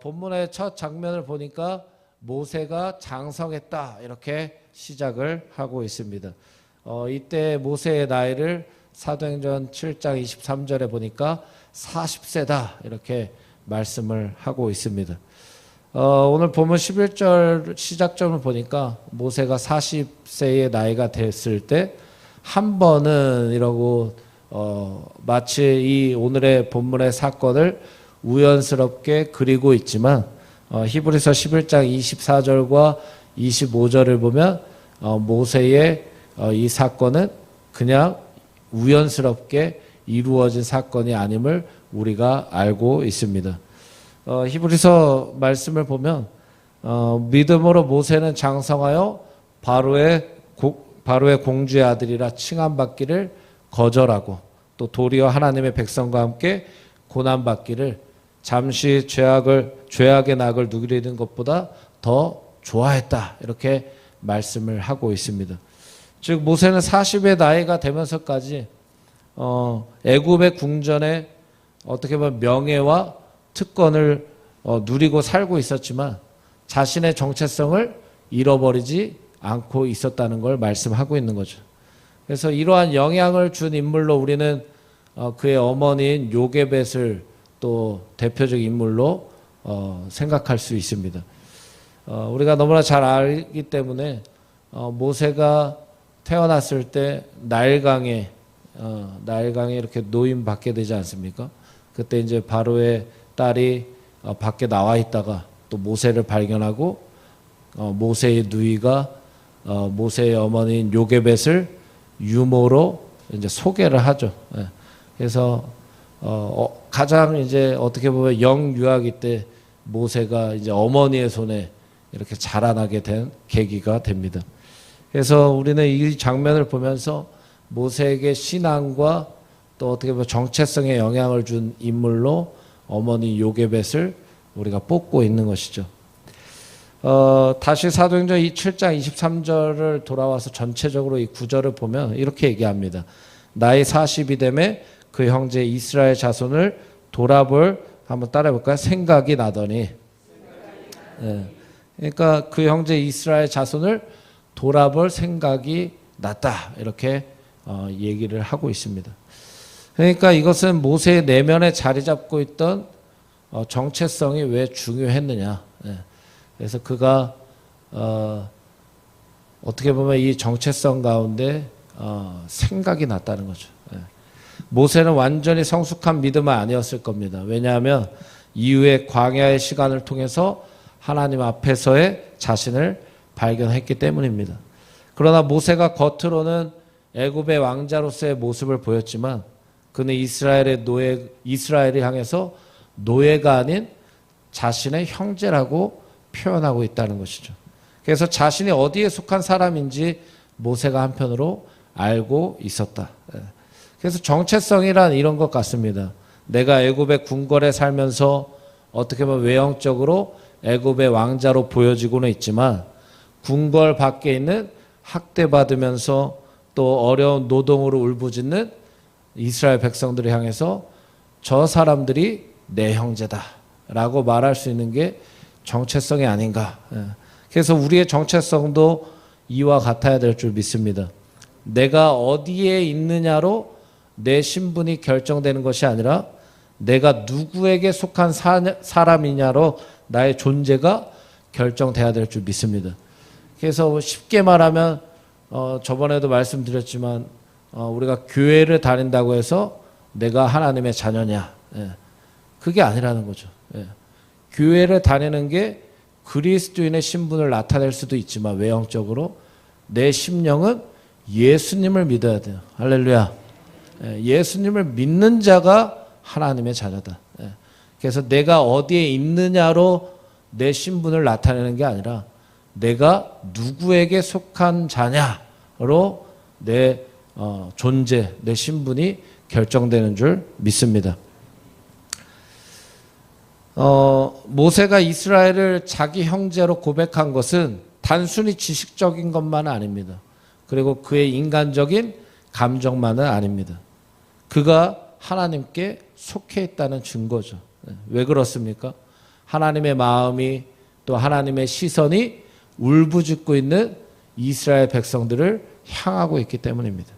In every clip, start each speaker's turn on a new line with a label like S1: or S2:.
S1: 본문의 첫 장면을 보니까 모세가 장성했다 이렇게 시작을 하고 있습니다. 이때 모세의 나이를 사도행전 7장 23절에 보니까 40세다 이렇게 말씀을 하고 있습니다. 오늘 본문 11절 시작점을 보니까 모세가 40세의 나이가 됐을 때 한 번은 이러고 마치 이 오늘의 본문의 사건을 우연스럽게 그리고 있지만 히브리서 11장 24절과 25절을 보면 모세의 이 사건은 그냥 우연스럽게 이루어진 사건이 아님을 우리가 알고 있습니다. 히브리서 말씀을 보면 믿음으로 모세는 장성하여 바로의 공주의 아들이라 칭함받기를 거절하고 또 도리어 하나님의 백성과 함께 고난받기를 잠시 죄악의 낙을 누리는 것보다 더 좋아했다 이렇게 말씀을 하고 있습니다. 즉 모세는 40의 나이가 되면서까지 애굽의 궁전에 어떻게 보면 명예와 특권을 누리고 살고 있었지만 자신의 정체성을 잃어버리지 않고 있었다는 걸 말씀하고 있는 거죠. 그래서 이러한 영향을 준 인물로 우리는 그의 어머니인 요게벳을 또 대표적 인물로 생각할 수 있습니다. 우리가 너무나 잘 알기 때문에 모세가 태어났을 때 나일강에 이렇게 노임받게 되지 않습니까? 그때 이제 바로의 딸이 밖에 나와 있다가 또 모세를 발견하고 모세의 누이가 모세의 어머니인 요게벳을 유모로 이제 소개를 하죠. 그래서 가장 이제 어떻게 보면 영유아기 때 모세가 이제 어머니의 손에 이렇게 자라나게 된 계기가 됩니다. 그래서 우리는 이 장면을 보면서 모세에게 신앙과 또 어떻게 보면 정체성에 영향을 준 인물로 어머니 요게벳을 우리가 뽑고 있는 것이죠. 다시 사도행전 7장 23절을 돌아와서 전체적으로 이 구절을 보면 이렇게 얘기합니다. 나이 40이 되매 그 형제 이스라엘 자손을 돌아볼 한번 따라해볼까요? 생각이 나더니 그러니까 그 형제 이스라엘 자손을 돌아볼 생각이 났다 이렇게 얘기를 하고 있습니다. 그러니까 이것은 모세의 내면에 자리 잡고 있던 정체성이 왜 중요했느냐. 그래서 그가 어떻게 보면 이 정체성 가운데 생각이 났다는 거죠. 모세는 완전히 성숙한 믿음은 아니었을 겁니다. 왜냐하면 이후에 광야의 시간을 통해서 하나님 앞에서의 자신을 발견했기 때문입니다. 그러나 모세가 겉으로는 애굽의 왕자로서의 모습을 보였지만 그는 이스라엘을 향해서 노예가 아닌 자신의 형제라고 표현하고 있다는 것이죠. 그래서 자신이 어디에 속한 사람인지 모세가 한편으로 알고 있었다. 그래서 정체성이란 이런 것 같습니다. 내가 애굽의 궁궐에 살면서 어떻게 보면 외형적으로 애굽의 왕자로 보여지고는 있지만 궁궐 밖에 있는 학대받으면서 또 어려운 노동으로 울부짖는 이스라엘 백성들을 향해서 저 사람들이 내 형제다라고 말할 수 있는 게 정체성이 아닌가. 그래서 우리의 정체성도 이와 같아야 될 줄 믿습니다. 내가 어디에 있느냐로 내 신분이 결정되는 것이 아니라 내가 누구에게 속한 사람이냐로 나의 존재가 결정돼야 될 줄 믿습니다. 그래서 쉽게 말하면 저번에도 말씀드렸지만 우리가 교회를 다닌다고 해서 내가 하나님의 자녀냐. 그게 아니라는 거죠. 교회를 다니는 게 그리스도인의 신분을 나타낼 수도 있지만 외형적으로 내 심령은 예수님을 믿어야 돼요. 할렐루야. 예수님을 믿는 자가 하나님의 자녀다. 그래서 내가 어디에 있느냐로 내 신분을 나타내는 게 아니라 내가 누구에게 속한 자냐로 내 존재, 내 신분이 결정되는 줄 믿습니다. 모세가 이스라엘을 자기 형제로 고백한 것은 단순히 지식적인 것만은 아닙니다. 그리고 그의 인간적인 감정만은 아닙니다. 그가 하나님께 속해 있다는 증거죠. 왜 그렇습니까? 하나님의 마음이 또 하나님의 시선이 울부짖고 있는 이스라엘 백성들을 향하고 있기 때문입니다.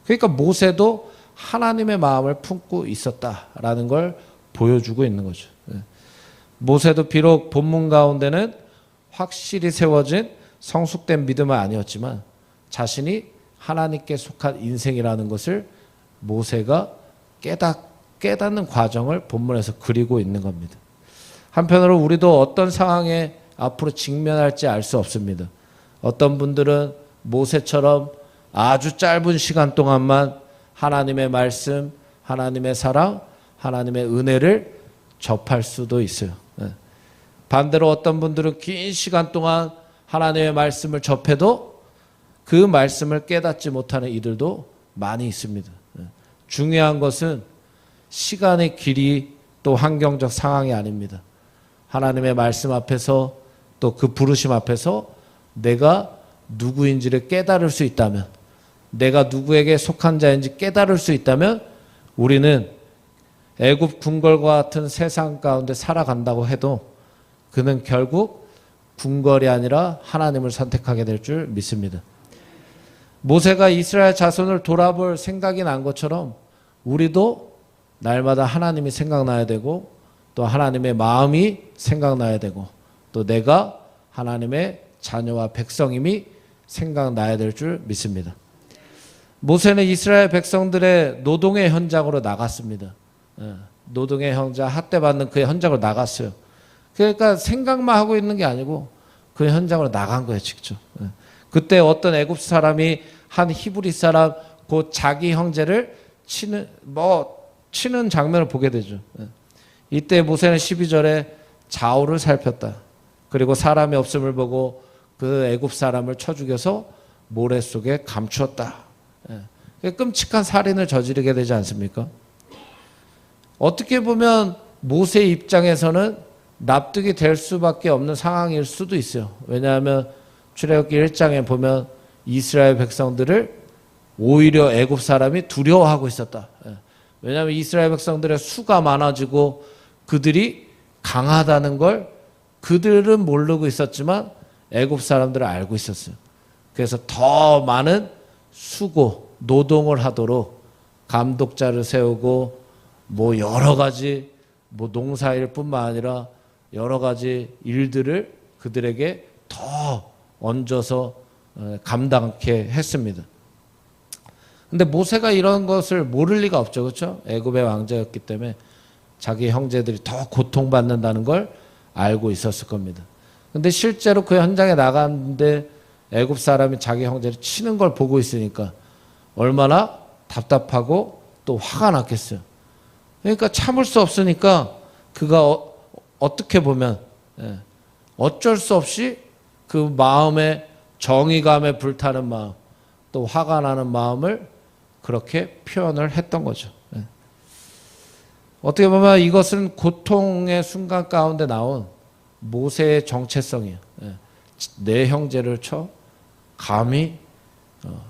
S1: 그러니까 모세도 하나님의 마음을 품고 있었다라는 걸 보여주고 있는 거죠. 모세도 비록 본문 가운데는 확실히 세워진 성숙된 믿음은 아니었지만 자신이 하나님께 속한 인생이라는 것을 모세가 깨닫는 과정을 본문에서 그리고 있는 겁니다. 한편으로 우리도 어떤 상황에 앞으로 직면할지 알 수 없습니다. 어떤 분들은 모세처럼 아주 짧은 시간 동안만 하나님의 말씀, 하나님의 사랑, 하나님의 은혜를 접할 수도 있어요. 반대로 어떤 분들은 긴 시간 동안 하나님의 말씀을 접해도 그 말씀을 깨닫지 못하는 이들도 많이 있습니다. 중요한 것은 시간의 길이 또 환경적 상황이 아닙니다. 하나님의 말씀 앞에서 또 그 부르심 앞에서 내가 누구인지를 깨달을 수 있다면, 내가 누구에게 속한 자인지 깨달을 수 있다면 우리는 애굽 궁궐과 같은 세상 가운데 살아간다고 해도 그는 결국 궁궐이 아니라 하나님을 선택하게 될 줄 믿습니다. 모세가 이스라엘 자손을 돌아볼 생각이 난 것처럼 우리도 날마다 하나님이 생각나야 되고 또 하나님의 마음이 생각나야 되고 또 내가 하나님의 자녀와 백성임이 생각나야 될 줄 믿습니다. 모세는 이스라엘 백성들의 노동의 현장으로 나갔습니다. 노동의 현장, 학대받는 그 현장으로 나갔어요. 그러니까 생각만 하고 있는 게 아니고 그 현장으로 나간 거예요, 직접. 그때 어떤 애굽 사람이 한 히브리 사람 곧 자기 형제를 치는 장면을 보게 되죠. 이때 모세는 12절에 좌우를 살폈다. 그리고 사람이 없음을 보고 그 애굽 사람을 쳐 죽여서 모래 속에 감추었다. 끔찍한 살인을 저지르게 되지 않습니까? 어떻게 보면 모세의 입장에서는 납득이 될 수밖에 없는 상황일 수도 있어요. 왜냐하면 출애굽기 1장에 보면 이스라엘 백성들을 오히려 애굽 사람이 두려워하고 있었다. 왜냐하면 이스라엘 백성들의 수가 많아지고 그들이 강하다는 걸 그들은 모르고 있었지만 애굽 사람들은 알고 있었어요. 그래서 더 많은 수고, 노동을 하도록 감독자를 세우고 뭐 여러 가지 뭐 농사일뿐만 아니라 여러 가지 일들을 그들에게 더 얹어서 감당케 했습니다. 근데 모세가 이런 것을 모를 리가 없죠. 그렇죠? 애굽의 왕자였기 때문에 자기 형제들이 더 고통받는다는 걸 알고 있었을 겁니다. 근데 실제로 그 현장에 나갔는데 애굽 사람이 자기 형제를 치는 걸 보고 있으니까 얼마나 답답하고 또 화가 났겠어요. 그러니까 참을 수 없으니까 그가 어떻게 보면 어쩔 수 없이 그 마음에 정의감에 불타는 마음 또 화가 나는 마음을 그렇게 표현을 했던 거죠. 어떻게 보면 이것은 고통의 순간 가운데 나온 모세의 정체성이에요. 내 형제를 쳐 감히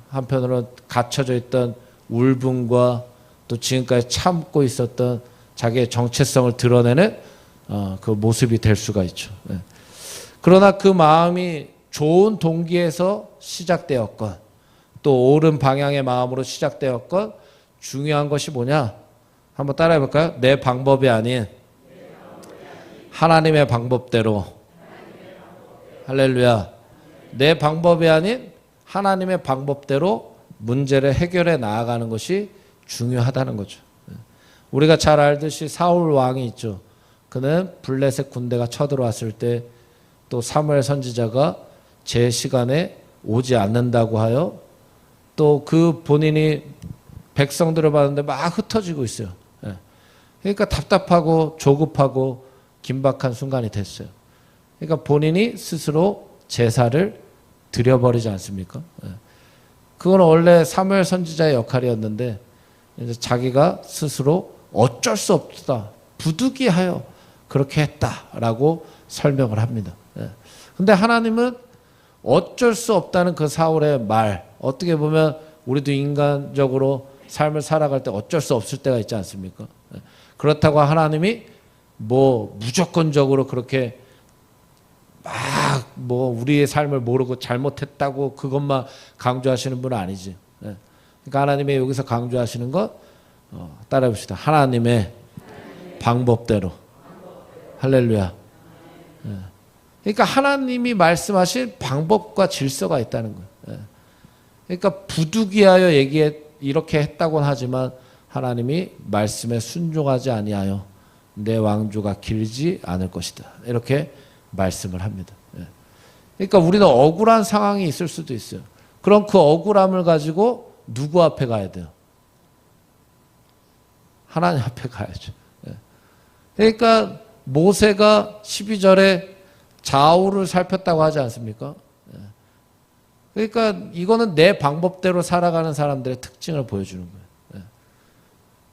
S1: 한편으로는 갇혀져 있던 울분과 또 지금까지 참고 있었던 자기의 정체성을 드러내는 그 모습이 될 수가 있죠. 그러나 그 마음이 좋은 동기에서 시작되었건 또 옳은 방향의 마음으로 시작되었건 중요한 것이 뭐냐? 한번 따라해 볼까요? 내 방법이 아닌 하나님의 방법대로. 할렐루야. 내 방법이 아닌 하나님의 방법대로 문제를 해결해 나아가는 것이 중요하다는 거죠. 우리가 잘 알듯이 사울 왕이 있죠. 그는 블레셋 군대가 쳐들어왔을 때 또 사무엘 선지자가 제 시간에 오지 않는다고 하여 또 그 본인이 백성들을 봤는데 막 흩어지고 있어요. 그러니까 답답하고 조급하고 긴박한 순간이 됐어요. 그러니까 본인이 스스로 제사를 드려버리지 않습니까? 그건 원래 사무엘 선지자의 역할이었는데 이제 자기가 스스로 어쩔 수 없다 부득이하여 그렇게 했다라고 설명을 합니다. 근데 하나님은 어쩔 수 없다는 그 사울의 말, 어떻게 보면 우리도 인간적으로 삶을 살아갈 때 어쩔 수 없을 때가 있지 않습니까? 그렇다고 하나님이 뭐 무조건적으로 그렇게 막 뭐 우리의 삶을 모르고 잘못했다고 그것만 강조하시는 분은 아니지. 예. 그러니까 하나님의 여기서 강조하시는 것 따라해 봅시다. 하나님의 방법대로. 할렐루야. 예. 그러니까 하나님이 말씀하신 방법과 질서가 있다는 거예요. 예. 그러니까 부득이하여 이렇게 했다고는 하지만 하나님이 말씀에 순종하지 아니하여 내 왕조가 길지 않을 것이다. 이렇게 말씀을 합니다. 예. 그러니까 우리는 억울한 상황이 있을 수도 있어요. 그럼 그 억울함을 가지고 누구 앞에 가야 돼요? 하나님 앞에 가야죠. 예. 그러니까 모세가 12절에 좌우를 살폈다고 하지 않습니까? 예. 그러니까 이거는 내 방법대로 살아가는 사람들의 특징을 보여주는 거예요. 예.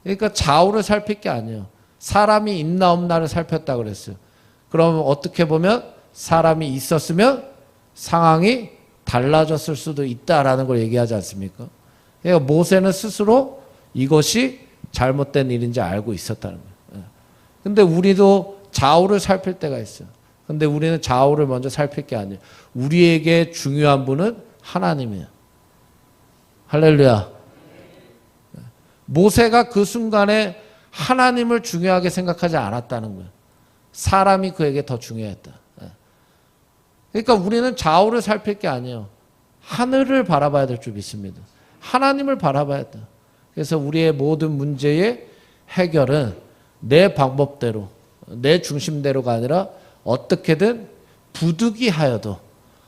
S1: 그러니까 좌우를 살필 게 아니에요. 사람이 있나 없나를 살폈다고 그랬어요. 그럼 어떻게 보면 사람이 있었으면 상황이 달라졌을 수도 있다라는 걸 얘기하지 않습니까? 그러니까 모세는 스스로 이것이 잘못된 일인지 알고 있었다는 거예요. 근데 우리도 좌우를 살필 때가 있어요. 근데 우리는 좌우를 먼저 살필 게 아니에요. 우리에게 중요한 분은 하나님이에요. 할렐루야. 모세가 그 순간에 하나님을 중요하게 생각하지 않았다는 거예요. 사람이 그에게 더 중요했다. 그러니까 우리는 좌우를 살필 게 아니에요. 하늘을 바라봐야 될 줄 믿습니다. 하나님을 바라봐야 돼. 그래서 우리의 모든 문제의 해결은 내 방법대로, 내 중심대로가 아니라 어떻게든 부득이하여도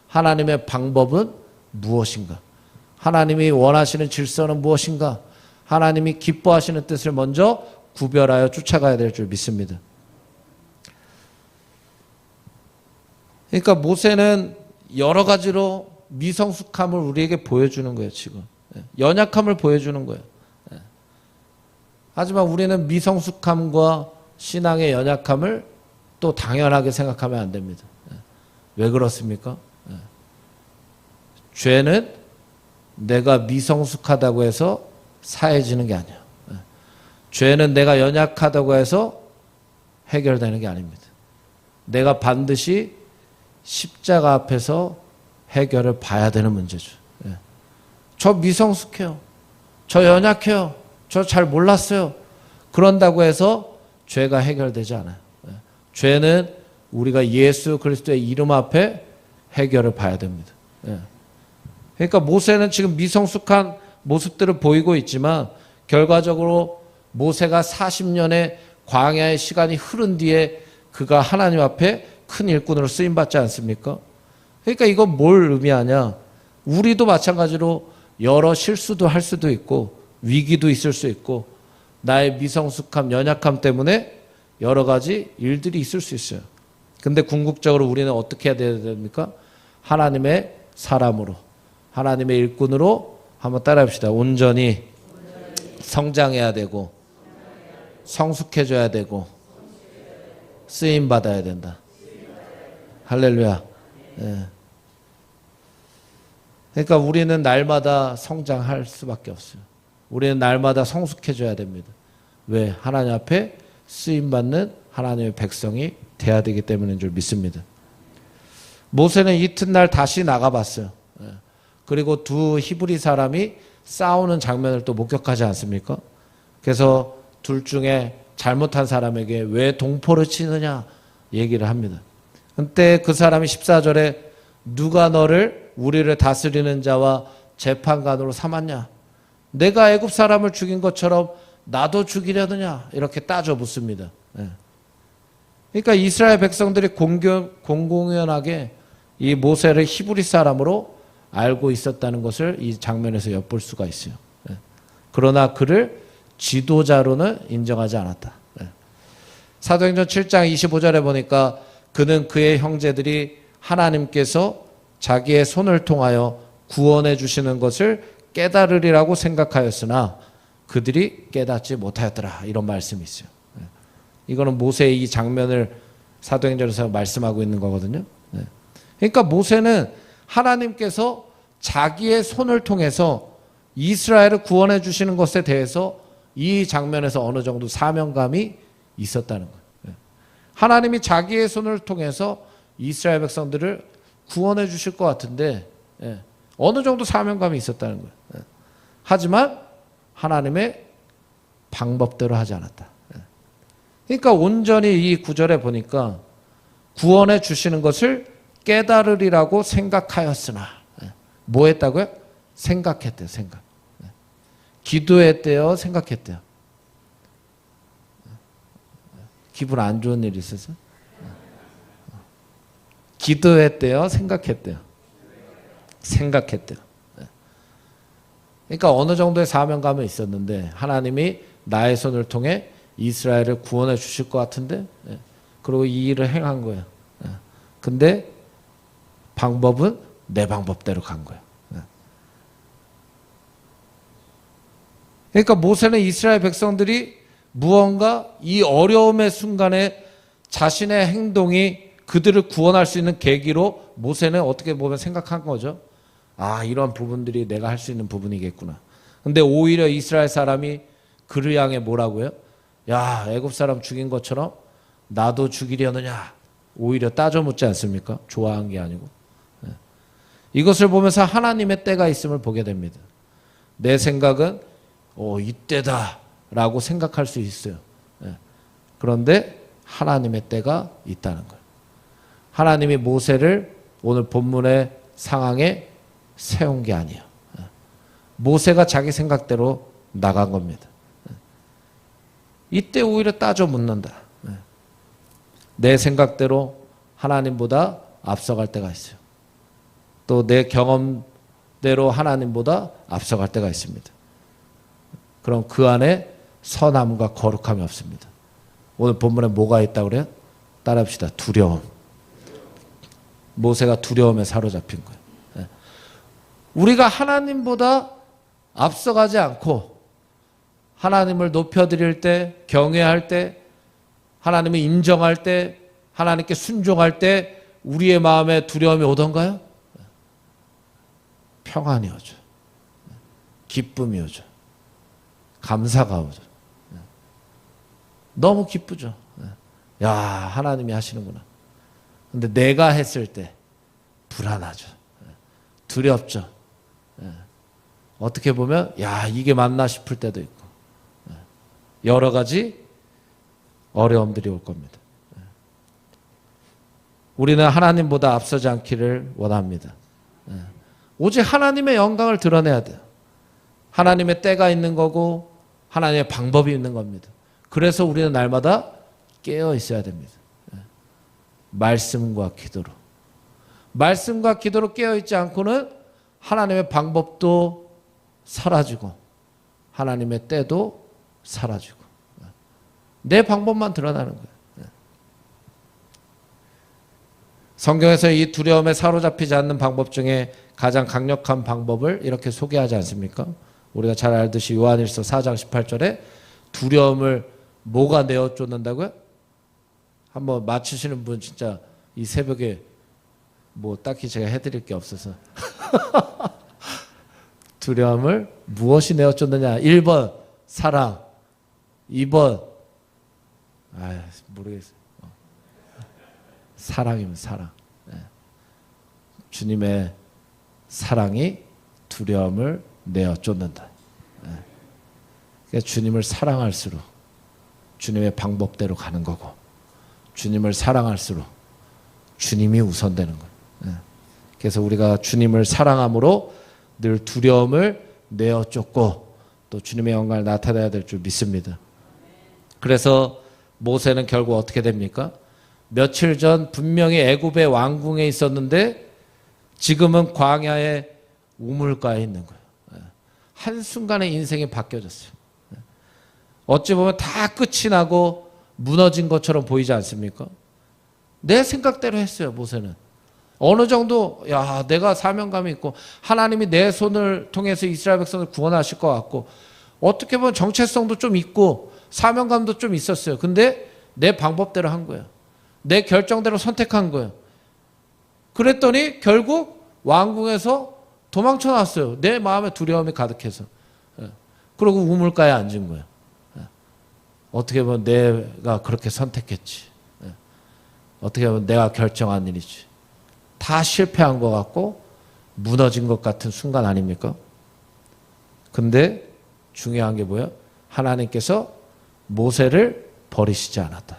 S1: 하나님의 방법은 무엇인가? 하나님이 원하시는 질서는 무엇인가? 하나님이 기뻐하시는 뜻을 먼저 구별하여 쫓아가야 될 줄 믿습니다. 그러니까 모세는 여러 가지로 미성숙함을 우리에게 보여주는 거예요, 지금. 연약함을 보여주는 거예요. 하지만 우리는 미성숙함과 신앙의 연약함을 또 당연하게 생각하면 안 됩니다. 왜 그렇습니까? 죄는 내가 미성숙하다고 해서 사해지는 게 아니에요. 죄는 내가 연약하다고 해서 해결되는 게 아닙니다. 내가 반드시 십자가 앞에서 해결을 봐야 되는 문제죠. 저 미성숙해요. 저 연약해요. 저 잘 몰랐어요. 그런다고 해서 죄가 해결되지 않아요. 죄는 우리가 예수 그리스도의 이름 앞에 해결을 봐야 됩니다. 그러니까 모세는 지금 미성숙한 모습들을 보이고 있지만 결과적으로 모세가 40년의 광야의 시간이 흐른 뒤에 그가 하나님 앞에 큰 일꾼으로 쓰임받지 않습니까? 그러니까 이건 뭘 의미하냐? 우리도 마찬가지로 여러 실수도 할 수도 있고 위기도 있을 수 있고 나의 미성숙함, 연약함 때문에 여러 가지 일들이 있을 수 있어요. 근데 궁극적으로 우리는 어떻게 해야 됩니까? 하나님의 사람으로, 하나님의 일꾼으로 한번 따라합시다. 온전히 성장해야 되고 성숙해져야 되고 쓰임받아야 된다. 할렐루야. 예. 그러니까 우리는 날마다 성장할 수밖에 없어요. 우리는 날마다 성숙해져야 됩니다. 왜? 하나님 앞에 쓰임받는 하나님의 백성이 돼야 되기 때문인 줄 믿습니다. 모세는 이튿날 다시 나가봤어요. 예. 그리고 두 히브리 사람이 싸우는 장면을 또 목격하지 않습니까? 그래서 둘 중에 잘못한 사람에게 왜 동포를 치느냐 얘기를 합니다. 그때 그 사람이 14절에 누가 너를 우리를 다스리는 자와 재판관으로 삼았냐? 내가 애굽 사람을 죽인 것처럼 나도 죽이려느냐? 이렇게 따져 묻습니다. 그러니까 이스라엘 백성들이 공공연하게 이 모세를 히브리 사람으로 알고 있었다는 것을 이 장면에서 엿볼 수가 있어요. 그러나 그를 지도자로는 인정하지 않았다. 사도행전 7장 25절에 보니까 그는 그의 형제들이 하나님께서 자기의 손을 통하여 구원해 주시는 것을 깨달으리라고 생각하였으나 그들이 깨닫지 못하였더라. 이런 말씀이 있어요. 이거는 모세의 이 장면을 사도행전에서 말씀하고 있는 거거든요. 그러니까 모세는 하나님께서 자기의 손을 통해서 이스라엘을 구원해 주시는 것에 대해서 이 장면에서 어느 정도 사명감이 있었다는 거예요. 하나님이 자기의 손을 통해서 이스라엘 백성들을 구원해 주실 것 같은데 어느 정도 사명감이 있었다는 거예요. 하지만 하나님의 방법대로 하지 않았다. 그러니까 온전히 이 구절에 보니까 구원해 주시는 것을 깨달으리라고 생각하였으나 뭐 했다고요? 생각했대요. 생각. 기도했대요. 생각했대요. 기분 안 좋은 일 있어서? 기도했대요. 생각했대요. 생각했대요. 그러니까 어느 정도의 사명감은 있었는데 하나님이 나의 손을 통해 이스라엘을 구원해 주실 것 같은데 그리고 이 일을 행한 거예요. 근데 방법은 내 방법대로 간 거예요. 그러니까 모세는 이스라엘 백성들이 무언가 이 어려움의 순간에 자신의 행동이 그들을 구원할 수 있는 계기로 모세는 어떻게 보면 생각한 거죠. 아, 이런 부분들이 내가 할 수 있는 부분이겠구나. 근데 오히려 이스라엘 사람이 그를 향해 뭐라고요? 야, 애굽 사람 죽인 것처럼 나도 죽이려느냐? 오히려 따져 묻지 않습니까? 좋아한 게 아니고. 이것을 보면서 하나님의 때가 있음을 보게 됩니다. 내 생각은 이때다라고 생각할 수 있어요. 그런데 하나님의 때가 있다는 거예요. 하나님이 모세를 오늘 본문의 상황에 세운 게 아니에요. 모세가 자기 생각대로 나간 겁니다. 이때 오히려 따져 묻는다. 내 생각대로 하나님보다 앞서갈 때가 있어요. 또 내 경험대로 하나님보다 앞서갈 때가 있습니다. 그럼 그 안에 선함과 거룩함이 없습니다. 오늘 본문에 뭐가 있다고 그래요? 따라합시다. 두려움. 모세가 두려움에 사로잡힌 거예요. 우리가 하나님보다 앞서가지 않고 하나님을 높여드릴 때, 경외할 때, 하나님을 인정할 때, 하나님께 순종할 때 우리의 마음에 두려움이 오던가요? 평안이 오죠. 기쁨이 오죠. 감사가 오죠. 너무 기쁘죠. 야, 하나님이 하시는구나. 근데 내가 했을 때 불안하죠. 두렵죠. 어떻게 보면 야, 이게 맞나 싶을 때도 있고 여러 가지 어려움들이 올 겁니다. 우리는 하나님보다 앞서지 않기를 원합니다. 오직 하나님의 영광을 드러내야 돼요. 하나님의 때가 있는 거고 하나님의 방법이 있는 겁니다. 그래서 우리는 날마다 깨어 있어야 됩니다. 말씀과 기도로. 말씀과 기도로 깨어 있지 않고는 하나님의 방법도 사라지고 하나님의 때도 사라지고 내 방법만 드러나는 거예요. 성경에서 이 두려움에 사로잡히지 않는 방법 중에 가장 강력한 방법을 이렇게 소개하지 않습니까? 우리가 잘 알듯이 요한일서 4장 18절에 두려움을 뭐가 내어 쫓는다고요? 한번 맞추시는 분 진짜 이 새벽에 뭐 딱히 제가 해드릴 게 없어서 두려움을 무엇이 내어 쫓느냐? 1번 사랑, 2번 모르겠어요. 사랑이면 사랑. 주님의 사랑이 두려움을 내어 쫓는다. 그러니까 주님을 사랑할수록 주님의 방법대로 가는 거고 주님을 사랑할수록 주님이 우선되는 거예요. 그래서 우리가 주님을 사랑함으로 늘 두려움을 내어 쫓고 또 주님의 영광을 나타내야 될 줄 믿습니다. 그래서 모세는 결국 어떻게 됩니까? 며칠 전 분명히 애굽의 왕궁에 있었는데 지금은 광야의 우물가에 있는 거예요. 한순간에 인생이 바뀌어졌어요. 어찌 보면 다 끝이 나고 무너진 것처럼 보이지 않습니까? 내 생각대로 했어요, 모세는. 어느 정도 내가 사명감이 있고 하나님이 내 손을 통해서 이스라엘 백성을 구원하실 것 같고 어떻게 보면 정체성도 좀 있고 사명감도 좀 있었어요. 근데 내 방법대로 한 거예요. 내 결정대로 선택한 거예요. 그랬더니 결국 왕궁에서 도망쳐 나왔어요. 내 마음에 두려움이 가득해서. 그리고 우물가에 앉은 거예요. 어떻게 보면 내가 그렇게 선택했지. 어떻게 보면 내가 결정한 일이지. 다 실패한 것 같고 무너진 것 같은 순간 아닙니까? 근데 중요한 게 뭐예요? 하나님께서 모세를 버리시지 않았다.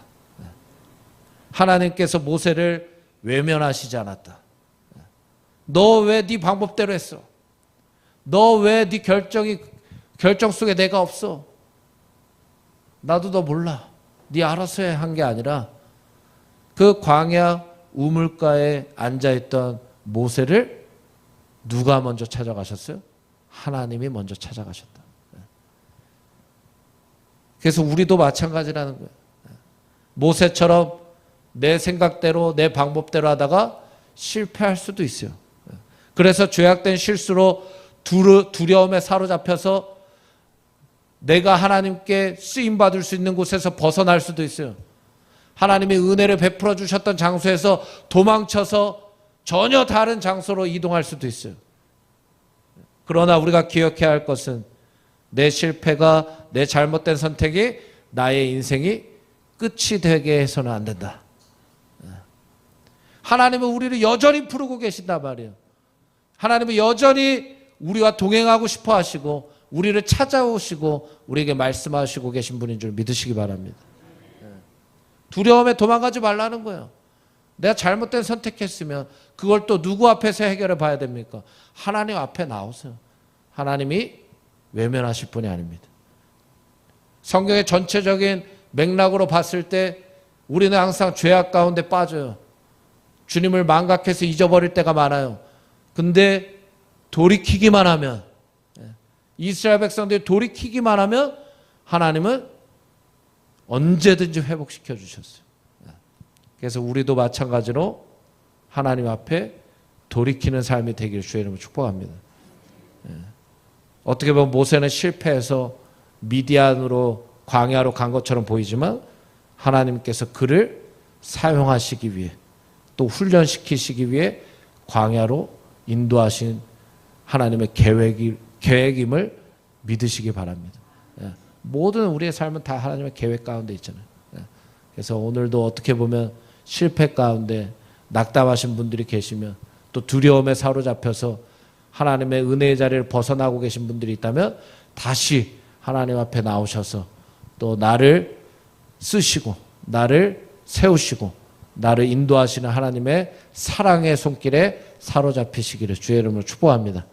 S1: 하나님께서 모세를 외면하시지 않았다. 너 왜 네 방법대로 했어? 너 왜 네 결정 속에 내가 없어? 나도 너 몰라. 네 알아서 해 한 게 아니라 그 광야 우물가에 앉아있던 모세를 누가 먼저 찾아가셨어요? 하나님이 먼저 찾아가셨다. 그래서 우리도 마찬가지라는 거예요. 모세처럼 내 생각대로 내 방법대로 하다가 실패할 수도 있어요. 그래서 죄악된 실수로 두려움에 사로잡혀서 내가 하나님께 쓰임받을 수 있는 곳에서 벗어날 수도 있어요. 하나님이 은혜를 베풀어 주셨던 장소에서 도망쳐서 전혀 다른 장소로 이동할 수도 있어요. 그러나 우리가 기억해야 할 것은 내 실패가, 내 잘못된 선택이 나의 인생이 끝이 되게 해서는 안 된다. 하나님은 우리를 여전히 부르고 계신단 말이에요. 하나님은 여전히 우리와 동행하고 싶어 하시고 우리를 찾아오시고 우리에게 말씀하시고 계신 분인 줄 믿으시기 바랍니다. 두려움에 도망가지 말라는 거예요. 내가 잘못된 선택했으면 그걸 또 누구 앞에서 해결해 봐야 됩니까? 하나님 앞에 나오세요. 하나님이 외면하실 분이 아닙니다. 성경의 전체적인 맥락으로 봤을 때 우리는 항상 죄악 가운데 빠져요. 주님을 망각해서 잊어버릴 때가 많아요. 근데 돌이키기만 하면, 이스라엘 백성들이 돌이키기만 하면 하나님은 언제든지 회복시켜 주셨어요. 그래서 우리도 마찬가지로 하나님 앞에 돌이키는 삶이 되기를 주의 이름으로 축복합니다. 어떻게 보면 모세는 실패해서 미디안으로 광야로 간 것처럼 보이지만 하나님께서 그를 사용하시기 위해 또 훈련시키시기 위해 광야로 인도하신 하나님의 계획임을 믿으시기 바랍니다. 모든 우리의 삶은 다 하나님의 계획 가운데 있잖아요. 그래서 오늘도 어떻게 보면 실패 가운데 낙담하신 분들이 계시면 또 두려움에 사로잡혀서 하나님의 은혜의 자리를 벗어나고 계신 분들이 있다면 다시 하나님 앞에 나오셔서 또 나를 쓰시고 나를 세우시고 나를 인도하시는 하나님의 사랑의 손길에 사로잡히시기를 주의 이름으로 축복합니다.